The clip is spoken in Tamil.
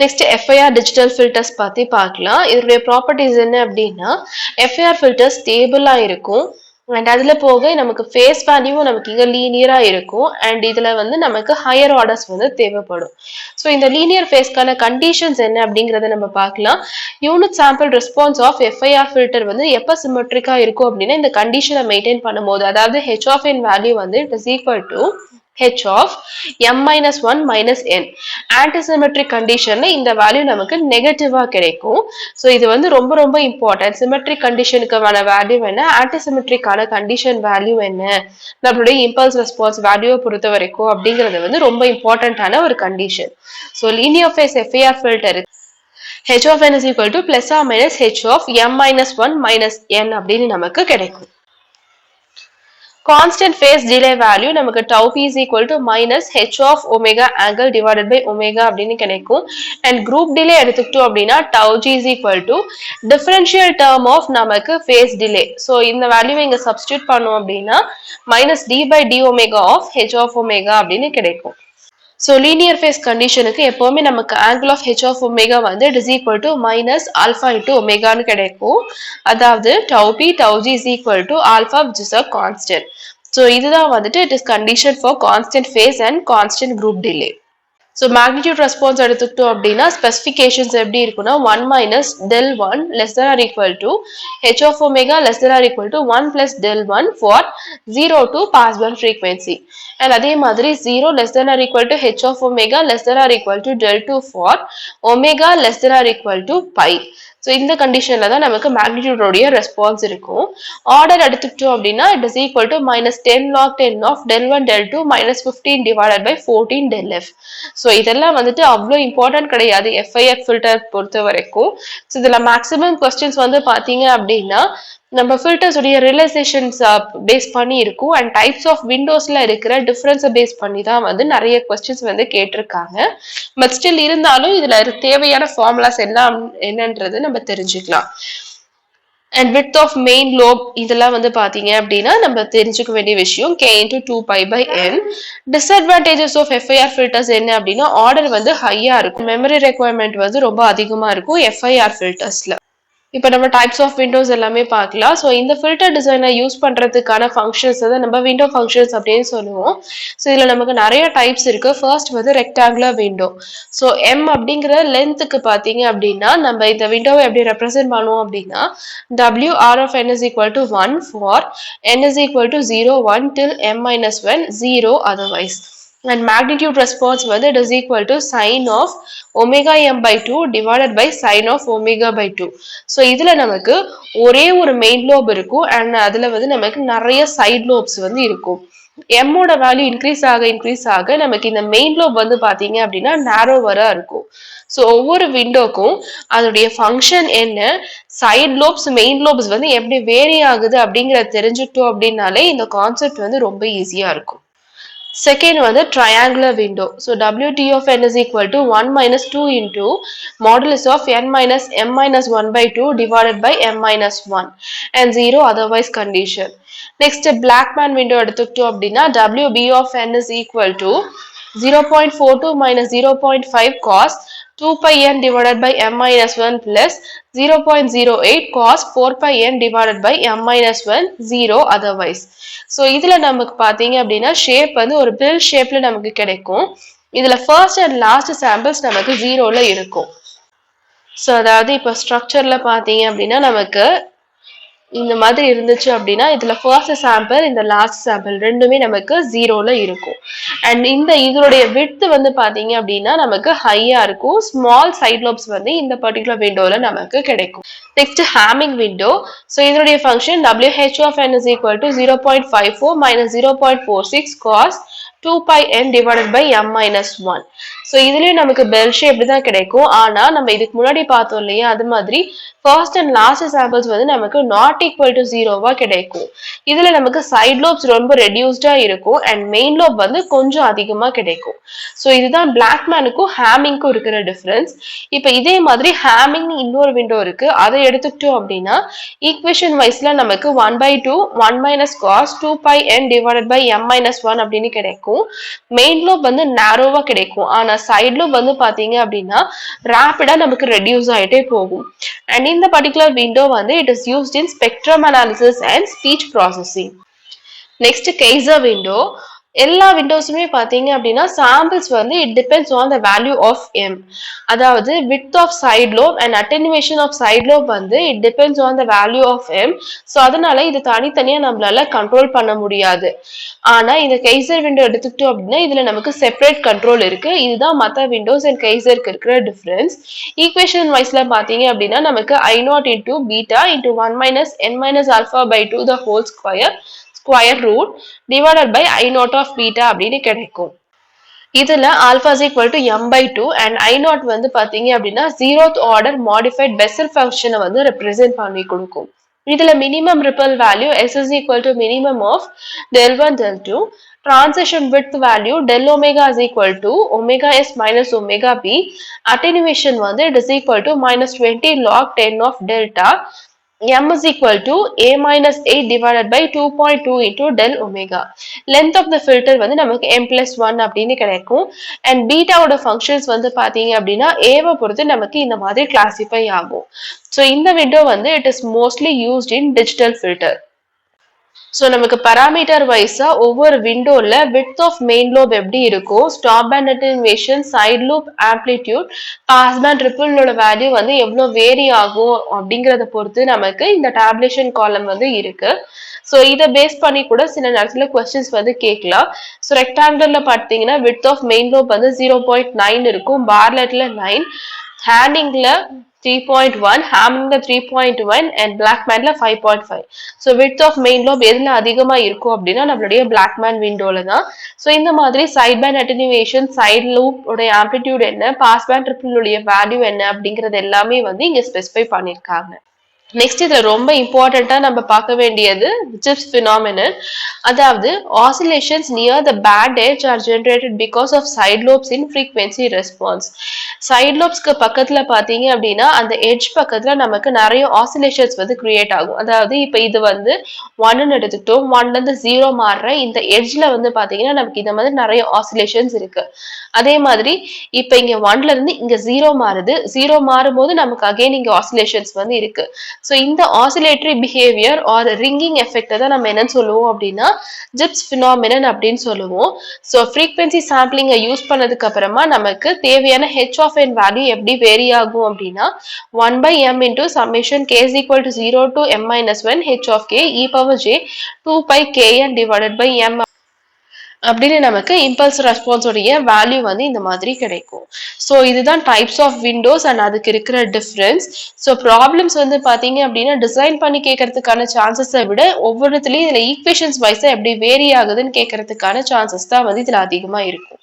நெக்ஸ்ட் FIR டிஜிட்டல் ஃபில்டர்ஸ் பத்தி பார்க்கலாம். இதனுடைய ப்ராப்பர்ட்டிஸ் என்ன அப்படின்னா, FIR ஃபில்டர் ஸ்டேபிளா இருக்கும். அண்ட் அதுல போக நமக்கு ஃபேஸ் வேல்யூவும் நமக்கு இங்க லீனியரா இருக்கும். அண்ட் இதுல வந்து நமக்கு ஹையர் ஆர்டர்ஸ் வந்து தேவைப்படும். ஸோ இந்த லீனியர் ஃபேஸ்க்கான கண்டிஷன்ஸ் என்ன அப்படிங்கிறத நம்ம பார்க்கலாம். Unit sample response of FIR filter வந்து எப்போ சிமெட்ரிக்கா இருக்கும் அப்படின்னா இந்த கண்டிஷனை மெயின்டைன் பண்ணும்போது, அதாவது h of n வேல்யூ வந்து it is equal to h of m minus 1 minus n. Antisymmetric condition இந்த வேல்யூ நமக்கு நெகட்டிவா கிடைக்கும். ஸோ இது வந்து ரொம்ப ரொம்ப இம்பார்ட்டன்ட். சிமெட்ரிக் கண்டிஷனுக்கான வேல்யூ என்ன, ஆன்டிசிமெட்ரிக்கான கண்டிஷன் வேல்யூ என்ன, நம்மளுடைய இம்பல்ஸ் ரெஸ்பான்ஸ் வேல்யூவை பொறுத்த வரைக்கும் அப்படிங்கிறது வந்து ரொம்ப இம்பார்ட்டன்டான ஒரு condition. So linear phase FIR filter h of n is equal to plus or minus h of m minus 1 minus n அப்படின்னு நமக்கு கிடைக்கும். Constant phase delay value நமக்கு tau p is equal to minus h of omega angle divided by omega அப்படின்னு கிடைக்கும். And group delay எடுத்துக்கிட்டோம் அப்படின்னா tau g is equal to differential term of நமக்கு phase delay. So இந்த வேல்யூ இங்க substitute பண்ணோம் அப்படின்னா minus d by d omega of h of omega அப்படின்னு கிடைக்கும். So linear phase conditionக்கு எப்பவுமே நமக்கு angle of h of omega வந்து it is equal to minus alpha into omega னு கிடைக்கும். அதாவது tau p tau g is equal to alpha which is a constant. So இதுதான் வந்துட்டு it is condition for constant phase and constant group delay. So magnitude response எடுத்துக்கிட்டோம் அப்படின்னா specifications எப்படி இருக்குன்னா 1 minus del 1 less than or equal to h of omega less than or equal to 1 plus del 1 for 0 to passband frequency. And அதே மாதிரி 0 less than or equal to h of omega less than or equal to del 2 for omega less than or equal to pi. So இந்த கண்டிஷன்ல தான் நமக்கு மேக்னிடியூடோடைய ரெஸ்பான்ஸ் இருக்கும். ஆர்டர் எடுத்துக்கிட்டோம் அப்படின்னா it is equal to minus 10 log 10 of del 1 del 2 minus 15 divided by 14 del f. So இதெல்லாம் வந்துட்டு அவ்வளோ இம்பார்ட்டன்ட் கிடையாது FIR ஃபில்டர் பொறுத்த வரைக்கும். ஸோ இதில் மேக்ஸிமம் கொஸ்டின்ஸ் வந்து பார்த்தீங்க அப்படின்னா நம்ம ஃபில்டர்ஸ் உடைய ரியலைசேஷன்ஸ் பேஸ் பண்ணி இருக்கும் அண்ட் டைப்ஸ் ஆஃப் விண்டோஸ்ல இருக்கிற டிஃபரன்ஸை பேஸ் பண்ணி தான் வந்து நிறைய கொஸ்டின்ஸ் வந்து கேட்டிருக்காங்க. பட் ஸ்டில் இருந்தாலும் இதுல தேவையான ஃபார்முலாஸ் எல்லாம் என்னன்றது நம்ம தெரிஞ்சுக்கலாம். And width of main lobe இதெல்லாம் வந்து பாத்தீங்க அப்படின்னா நம்ம தெரிஞ்சுக்க வேண்டிய விஷயம் k into 2 pi by n. Disadvantages of FIR filters என்ன அப்படின்னா ஆர்டர் வந்து ஹையா இருக்கும், மெமரி ரெக்குவயர்மெண்ட் வந்து ரொம்ப அதிகமா இருக்கும் FIR filtersல. இப்போ நம்ம டைப்ஸ் ஆஃப் விண்டோஸ் எல்லாமே பார்க்கலாம். ஸோ இந்த ஃபில்டர் டிசைனை யூஸ் பண்ணுறதுக்கான ஃபங்க்ஷன்ஸ் தான் நம்ம விண்டோ ஃபங்க்ஷன்ஸ் அப்படின்னு சொல்லுவோம். ஸோ இதில் நமக்கு நிறைய டைப்ஸ் இருக்கு. ஃபர்ஸ்ட் வந்து ரெக்டாங்குலர் விண்டோ. ஸோ M அப்படிங்கிற லென்த்துக்கு பார்த்தீங்க அப்படின்னா நம்ம இந்த விண்டோவை எப்படி ரெப்ரசென்ட் பண்ணுவோம் அப்படின்னா WR of n is equal to 1 for n is equal to 0 1 till m minus 1 0 otherwise. And magnitude response வந்து it is equal to sin of omega m by 2 divided by sin of omega by 2. So இதுல நமக்கு ஒரே ஒரு மெயின் லோப் இருக்கும் அண்ட் அதுல வந்து நமக்கு நிறைய சைட் லோப்ஸ் வந்து இருக்கும். எம்மோட வேல்யூ இன்க்ரீஸ் ஆக நமக்கு இந்த மெயின் லோப் வந்து பாத்தீங்க அப்படின்னா நேரோவரா இருக்கும். ஸோ ஒவ்வொரு விண்டோக்கும் அதோடைய ஃபங்க்ஷன் என்ன, சைட் லோப்ஸ் மெயின் லோப்ஸ் வந்து எப்படி வேரி ஆகுது அப்படிங்கிறத தெரிஞ்சுட்டோம் அப்படின்னாலே இந்த கான்செப்ட் வந்து ரொம்ப ஈஸியா இருக்கும். Second வந்து triangular window. So WT of n is equal to 1 minus 2 into modulus of n minus m minus 1 by 2 divided by m minus 1 and 0 otherwise condition. Next Blackman window எடுத்துக்கிட்டோம் அப்படின்னா WB of n is equal to 0.42 minus 0.5 cos 2 pi n divided by m minus 1 plus 0.08 cos 4 pi n divided by m minus 1 0 otherwise. So இதுல நமக்கு பாத்தீங்க அப்படின்னா ஷேப் வந்து ஒரு பில் ஷேப்ல நமக்கு கிடைக்கும். இதுல ஃபர்ஸ்ட் அண்ட் லாஸ்ட் சாம்பிள்ஸ் நமக்கு 0ல இருக்கும். ஸோ அதாவது இப்போ ஸ்ட்ரக்சர்ல பாத்தீங்க அப்படின்னா நமக்கு இந்த மாதிரி இருந்துச்சு அப்படின்னா இதுல ஃபர்ஸ்ட் சாம்பிள் இந்த லாஸ்ட் சாம்பிள் ரெண்டுமே நமக்கு 0ல இருக்கும். அண்ட் இதனுடைய விட்த் வந்து பாத்தீங்க அப்படின்னா நமக்கு ஹையா இருக்கும். ஸ்மால் சைட் லோப்ஸ் வந்து இந்த பர்டிகுலர் விண்டோல நமக்கு கிடைக்கும். Next Hamming window. ஸோ இதனுடைய function WH of n is equal to 0.54 minus 0.46 cos 2 pi n divided by m minus 1. So இதுலயும் நமக்கு பெல் ஷேப் தான் கிடைக்கும். ஆனா நம்ம இதுக்கு முன்னாடி பார்த்தோம் இல்லையா, அது மாதிரி ஃபர்ஸ்ட் அண்ட் லாஸ்ட் சாம்பிள்ஸ் வந்து நமக்கு நாட் ஈக்குவல் டு 0வா கிடைக்கும். இதுல நமக்கு சைட் லோப்ஸ் ரொம்ப ரெடியூஸ்டா இருக்கும் அண்ட் மெயின் லோப் வந்து கொஞ்சம் அதிகமா கிடைக்கும். ஸோ இதுதான் பிளாக்மேனுக்கும் ஹேமிங்க்கும் இருக்கிற டிஃபரன்ஸ். இப்போ இதே மாதிரி ஹேமிங் இன்னொரு விண்டோ இருக்கு. அதை எடுத்துக்கிட்டோம் அப்படின்னா ஈக்குவேஷன் வைஸ்ல நமக்கு 1/2 1 minus cos 2 pi n divided by m minus 1 அப்படின்னு கிடைக்கும். மெயின் லோப் வந்து நேரோவா கிடைக்கும். ஆனா சைட் லூப் வந்து பாத்தீங்க அப்படின்னா ரேபிடா நமக்கு ரெடியூஸ் ஆயிட்டே போகும். அண்ட் இந்த பர்டிகுலர் விண்டோ வந்து it is used in spectrum analysis and speech processing. Next Kaiser window. எல்லா விண்டோஸுமே பாத்தீங்க அப்படின்னா சாம்பிள்ஸ் வந்து it depends on the value of M. அதாவது width of side lobe and attenuation of side lobe வந்து it depends on the value of M. So அதனால இது தனித்தனியா நம்மளால கண்ட்ரோல் பண்ண முடியாது. ஆனா இந்த கெய்சர் விண்டோ எடுத்துக்கிட்டோம் அப்படின்னா இதுல நமக்கு செப்பரேட் கண்ட்ரோல் இருக்கு. இதுதான் மற்ற விண்டோஸ் அண்ட் கெய்சருக்கு இருக்கிற டிஃபரன்ஸ். ஈக்குவேஷன் வைஸ்ல பாத்தீங்க அப்படின்னா நமக்கு I0 into beta into 1 minus n minus alpha by 2 the whole square root divided by I0 of beta அப்படின்னு கிடைக்கும். இதுல alpha is equal to m by 2 and I0 வந்து பாத்தீங்க அப்படின்னா 0th ஆர்டர் மாடிஃபைட் பெசல் ஃபங்க்ஷனை வந்து ரெப்ரசென்ட் பண்ணி கொடுக்கும். இதுல minimum ripple value s is equal to minimum of del 1 del 2. Transition width value del omega is equal to omega s minus omega b. Attenuation வந்து it is equal to minus 20 log 10 of delta. M is equal to a minus 8 divided by 2.2 into del omega. Length of the filter வந்து நமக்கு m plus 1 அப்படின்னு கிடைக்கும். And beta ஓட functions வந்து பாத்தீங்க அப்படின்னா a வை பொறுத்து நமக்கு இந்த மாதிரி classify ஆகும். So இந்த window வந்து it is mostly used in digital filter. So நமக்கு பராமீட்டர் வைஸா ஒவ்வொரு விண்டோல விட்த் ஆஃப் மெயின் லோப் எப்படி இருக்கும், stop band attenuation, side lobe, amplitude, pass band ரிப்பிளோட வேல்யூ வந்து எவ்வளவு வேரி ஆகும் அப்படிங்கறத பொறுத்து நமக்கு இந்த டேபுலேஷன் காலம் வந்து இருக்கு. ஸோ இதை பேஸ் பண்ணி கூட சில நேரத்துல கொஸ்டின்ஸ் வந்து கேட்கலாம். ஸோ ரெக்டாங்குலர்ல பார்த்தீங்கன்னா விட்த் ஆஃப் மெயின் லோப் வந்து 0.9 இருக்கும், பார்லெட்ல 9, ஹேண்டிங்ல 3.1, ஹேமிங்ல 3.1 and பிளாக்மேன்ல 5.5. So width of main lobe எதுல அதிகமா இருக்கும் அப்படின்னா நம்மளுடைய பிளாக்மேன் விண்டோல தான். ஸோ இந்த மாதிரி side pant attenuation, side loop உடைய ஆம்ப்ளிடியூட் என்ன, பாஸ் பேண்ட் ரிப்பிள் உடைய வேல்யூ என்ன அப்படிங்கறது எல்லாமே வந்து இங்க ஸ்பெசிஃபை பண்ணிருக்காங்க. நெக்ஸ்ட் இதுல ரொம்ப இம்பார்ட்டண்டா நம்ம பார்க்க வேண்டியது ஜிப்ஸ் phenomenon. அதாவது oscillations near the band edge are generated because of side lobes in frequency response. Side லோப்ஸ்க்கு பக்கத்துல பாத்தீங்க அப்படின்னா அந்த எட்ஜ் பக்கத்துல நமக்கு நிறைய ஆசிலேஷன்ஸ் வந்து கிரியேட் ஆகும். அதாவது இப்ப இது வந்து 1ன்னு எடுத்துக்கிட்டோம், 1ல இருந்து 0 மாறுற இந்த எட்ஜ்ல வந்து பாத்தீங்கன்னா நமக்கு இந்த மாதிரி நிறைய ஆசிலேஷன்ஸ் இருக்கு. அதே மாதிரி இப்ப இங்க 1ல இருந்து இங்க 0 மாறுது, 0 மாறும் போது நமக்கு அகைன் இங்க ஆசிலேஷன்ஸ் வந்து இருக்கு. ஸோ இந்த oscillatory behaviour R ringing effect தான் நம்ம என்னன்னு சொல்லுவோம் அப்படின்னா ஜிப்ஸ் phenomenon அப்படின்னு சொல்லுவோம். ஸோ ஃப்ரீக்வன்சி சாம்பிளிங்கை யூஸ் பண்ணதுக்கு அப்புறமா நமக்கு தேவையான ஹெச் ஆஃப் என் வேல்யூ எப்படி வேரி ஆகும் அப்படின்னா 1 by m into summation k is equal to 0 to m minus 1 h of k e power j 2 pi kn divided by m அப்படின்னு நமக்கு இம்பல்ஸ் ரெஸ்பான்ஸ் உடைய வேல்யூ வந்து இந்த மாதிரி கிடைக்கும். ஸோ இதுதான் டைப்ஸ் ஆஃப் விண்டோஸ் அண்ட் அதுக்கு இருக்கிற டிஃபரன்ஸ். ஸோ ப்ராப்ளம்ஸ் வந்து பாத்தீங்க அப்படின்னா டிசைன் பண்ணி கேட்கறதுக்கான சான்சஸை விட ஒவ்வொருத்துலயும் இதுல ஈக்குவேஷன்ஸ் வைஸா எப்படி வேரி ஆகுதுன்னு கேட்கறதுக்கான சான்சஸ் தான் வந்து இதுல அதிகமா இருக்கும்.